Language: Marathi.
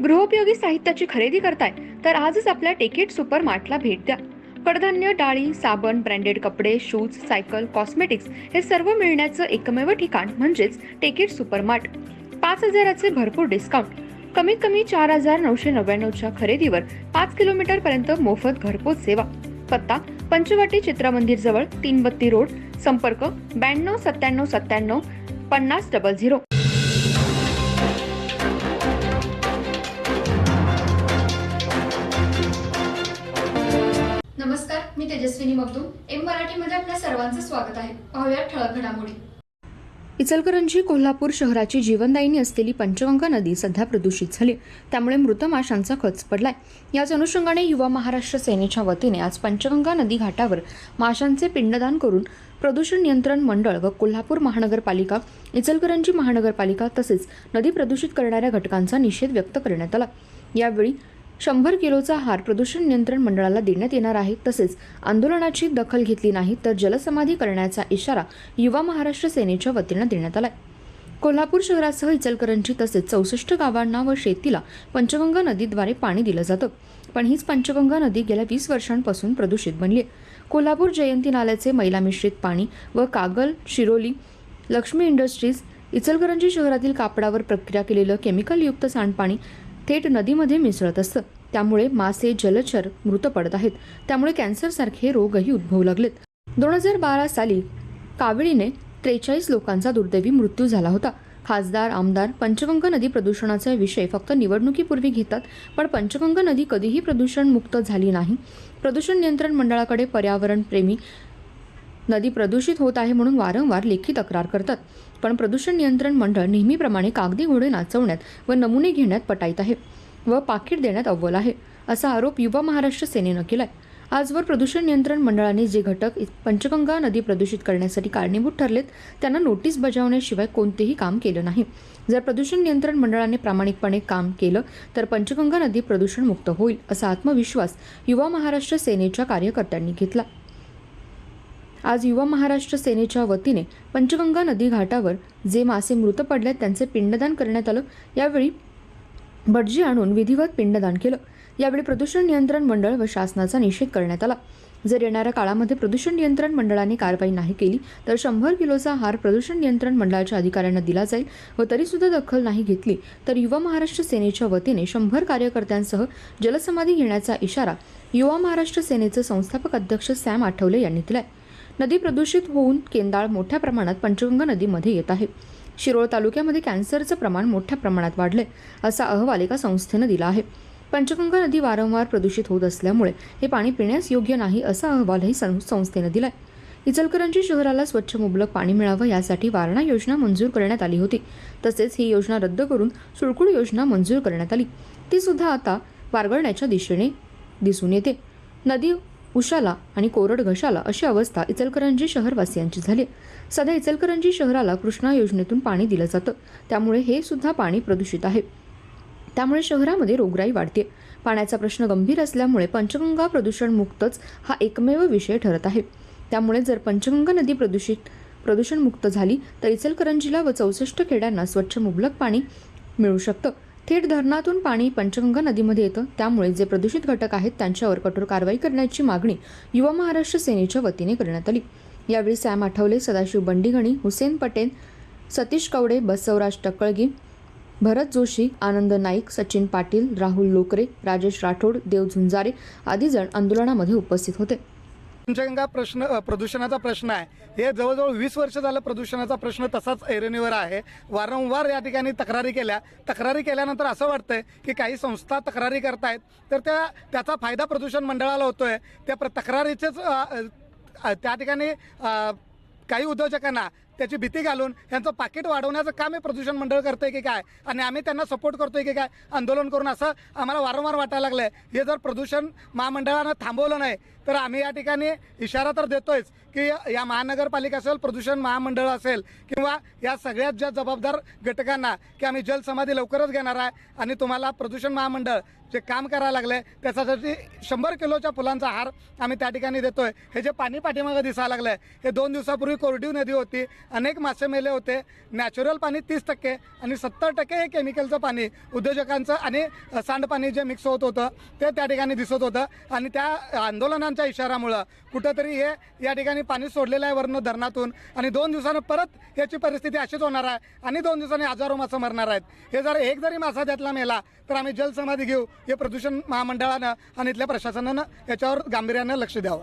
गृहोपयोगी साहित्याची खरेदी करताय तर आजच आपल्या टेकेट सुपर मार्टला भेट द्या. कडधान्य, डाळी, साबण, ब्रँडेड कपडे, शूज, सायकल, कॉस्मेटिक्स हे सर्व मिळण्याचं एकमेव ठिकाण म्हणजेच टेकेट सुपर मार्ट. 5,000चे भरपूर डिस्काउंट. कमीत कमी 4,999च्या खरेदीवर 5 किलोमीटर पर्यंत मोफत घरपोच सेवा. पत्ता पंचवटी चित्रमंदिर जवळ, 332 रोड. संपर्क 92 97 97 50 00. नमस्कार, मी तेजस्विनी मगदूम. एम मराठीमध्ये आपल्या सर्वांचं स्वागत आहे. पाहूया ठळक घडामोडी. इचलकरंजी कोल्हापूर शहराची जीवनदायिनी असलेली पंचगंगा नदी सध्या प्रदूषित झाली, त्यामुळे मृत माशांचा खच पडलाय. याच अनुषंगाने युवा महाराष्ट्र सेनेच्या वतीने आज पंचगंगा नदी घाटावर माशांचे पिंडदान करून प्रदूषण नियंत्रण मंडळ व कोल्हापूर महानगरपालिका, इचलकरंजी महानगरपालिका तसेच नदी प्रदूषित करणाऱ्या घटकांचा निषेध व्यक्त करण्यात आला. यावेळी 100 किलोचा हार प्रदूषण नियंत्रण मंडळाला देण्यात येणार आहे. तसेच आंदोलनाची दखल घेतली नाही तर जलसमाधी करण्याचा इशारा युवा महाराष्ट्र सेनेच्या वतीने देण्यात आलाय. कोल्हापूर शहरासह इचलकरंजी तसेच 64 गावांना व शेतीला पंचगंगा नदीद्वारे पाणी दिलं जातं. पण हीच पंचगंगा नदी गेल्या 20 वर्षांपासून प्रदूषित बनली आहे. कोल्हापूर जयंती नाल्याचे मैला मिश्रित पाणी व कागल, शिरोली, लक्ष्मी इंडस्ट्रीज, इचलकरंजी शहरातील कापडावर प्रक्रिया केलेलं केमिकलयुक्त सांडपाणी थेट नदीमध्ये मिसळत असतं. त्यामुळे मासे, जलचर मृत पडत आहेत. त्यामुळे कॅन्सरसारखे रोगही उद्भवू लागलेत. 2012 साली कावेळीने 43 लोकांचा दुर्दैवी मृत्यू झाला होता. खासदार, आमदार पंचगंगा नदी प्रदूषणाचा विषय फक्त निवडणुकीपूर्वी घेतात, पण पंचगंगा नदी कधीही प्रदूषण मुक्त झाली नाही. प्रदूषण नियंत्रण मंडळाकडे पर्यावरण प्रेमी नदी प्रदूषित होत आहे म्हणून वारंवार लेखी तक्रार करतात, पण प्रदूषण नियंत्रण मंडळ नेहमीप्रमाणे कागदी घोडे नाचवण्यात व नमुने घेण्यात पटाईत आहे व पाकीट देण्यात अव्वल आहे, असा आरोप युवा महाराष्ट्र सेनेनं केलाय. आजवर प्रदूषण नियंत्रण मंडळाने जे घटक पंचगंगा नदी प्रदूषित करण्यासाठी कारणीभूत ठरलेत त्यांना नोटीस बजावण्याशिवाय कोणतेही काम केलं नाही. जर प्रदूषण नियंत्रण मंडळाने प्रामाणिकपणे काम केलं तर पंचगंगा नदी प्रदूषण मुक्त होईल, असा आत्मविश्वास युवा महाराष्ट्र सेनेच्या कार्यकर्त्यांनी घेतला. आज युवा महाराष्ट्र सेनेच्या वतीने पंचगंगा नदी घाटावर जे मासे मृत पडलेत त्यांचे पिंडदान करण्यात आलं. यावेळी भटजी आणून विधिवत पिंडदान केलं. यावेळी प्रदूषण नियंत्रण मंडळ व शासनाचा निषेध करण्यात आला. जर येणाऱ्या काळामध्ये प्रदूषण नियंत्रण मंडळाने कारवाई नाही केली तर 100 किलोचा हार प्रदूषण नियंत्रण मंडळाच्या अधिकाऱ्यांना दिला जाईल व तरीसुद्धा दखल नाही घेतली तर युवा महाराष्ट्र सेनेच्या वतीने 100 कार्यकर्त्यांसह जलसमाधी घेण्याचा इशारा युवा महाराष्ट्र सेनेचे संस्थापक अध्यक्ष सॅम आठवले यांनी दिलाय. नदी प्रदूषित होऊन केंदाळ मोठ्या प्रमाणात पंचगंगा नदीमध्ये येत आहे. शिरोळ तालुक्यामध्ये कॅन्सरचं प्रमाण मोठ्या प्रमाणात वाढले, असा अहवाल एका संस्थेनं दिला आहे. पंचगंगा नदी वारंवार प्रदूषित होत असल्यामुळे हे पाणी पिण्यास योग्य नाही, असा अहवालही संस्थेनं दिलाय. इचलकरंजी शहराला स्वच्छ मुबलक पाणी मिळावं यासाठी वारणा योजना मंजूर करण्यात आली होती. तसेच ही योजना रद्द करून सुळकुड योजना मंजूर करण्यात आली. ती सुद्धा आता वारगळण्याच्या दिशेने दिसून येते. नदी उशाला आणि कोरड घशाला अशी अवस्था इचलकरंजी शहरवासियांची झाली. सध्या इचलकरंजी शहराला कृष्णा योजनेतून पाणी दिलं जातं, त्यामुळे हे सुद्धा पाणी प्रदूषित आहे. त्यामुळे शहरामध्ये रोगराई वाढते. पाण्याचा प्रश्न गंभीर असल्यामुळे पंचगंगा प्रदूषण मुक्तच हा एकमेव विषय ठरत आहे. त्यामुळे जर पंचगंगा नदी प्रदूषण मुक्त झाली तर इचलकरंजीला व 64 खेड्यांना स्वच्छ मुबलक पाणी मिळू शकतं. थेट धरणातून पाणी पंचगंगा नदीमध्ये येतं. त्यामुळे जे प्रदूषित घटक आहेत त्यांच्यावर कठोर कारवाई करण्याची मागणी युवा महाराष्ट्र सेनेच्या वतीने करण्यात आली. यावेळी सॅम आठवले, सदाशिव बंडीगणी, हुसेन पटेल, सतीश कवडे, बसवराज टकळगी, भरत जोशी, आनंद नाईक, सचिन पाटील, राहुल लोकरे, राजेश राठोड, देव झुंजारे आदी जण आंदोलनामध्ये उपस्थित होते. पंचगंगा प्रदूषणाचा प्रश्न आहे. हे जवळजवळ 20 वर्ष झालं प्रदूषणाचा प्रश्न तसाच ऐरणीवर आहे. वारंवार या ठिकाणी तक्रारी केल्यानंतर असं वाटतंय की काही संस्था तक्रारी करतायत तर त्याचा फायदा प्रदूषण मंडळाला होतोय. त्या तक्रारीचेच त्या ठिकाणी काही उद्योजकांना त्याची भीती घालून यांचं पाकिट वाढवण्याचं काम हे प्रदूषण मंडळ करतंय की काय आणि आम्ही त्यांना सपोर्ट करतोय की काय आंदोलन करून, असं आम्हाला वारंवार वाटायला लागलंय. हे जर प्रदूषण महामंडळानं थांबवलं नाही तर आम्ही या ठिकाणी इशारा तर देतोयच की या महानगरपालिका असेल, प्रदूषण महामंडळ असेल किंवा या सगळ्यात ज्या जबाबदार घटकांना की आम्ही जलसमाधी लवकरच घेणार आहे आणि तुम्हाला प्रदूषण महामंडळ जे काम करायला लागले त्याच्यासाठी 100 किलोच्या फुलांचा हार आम्ही त्या ठिकाणी देतोय. हे जे पाणी पाठीमागं दिसायला लागलंय हे 2 दिवसापूर्वी कोरडी नदी होती, अनेक मासे मेले होते. नॅचरल पाणी 30% आणि 70% हे केमिकलचं पाणी उद्योजकांचं आणि सांडपाणी जे मिक्स होत होतं ते त्या ठिकाणी दिसत होतं. आणि त्या आंदोलनांच्या इशारामुळं कुठंतरी हे या ठिकाणी पाणी सोडलेलं आहे वरनं धरणातून आणि 2 दिवसानं परत याची परिस्थिती अशीच होणार आहे आणि 2 दिवसांनी हजारो मासे मरणार आहेत. हे जर एक जरी मासा त्यातला मेला तर आम्ही जलसमाधी घेऊ. हे प्रदूषण महामंडळानं आणि इथल्या प्रशासनानं याच्यावर गांभीर्यानं लक्ष द्यावं.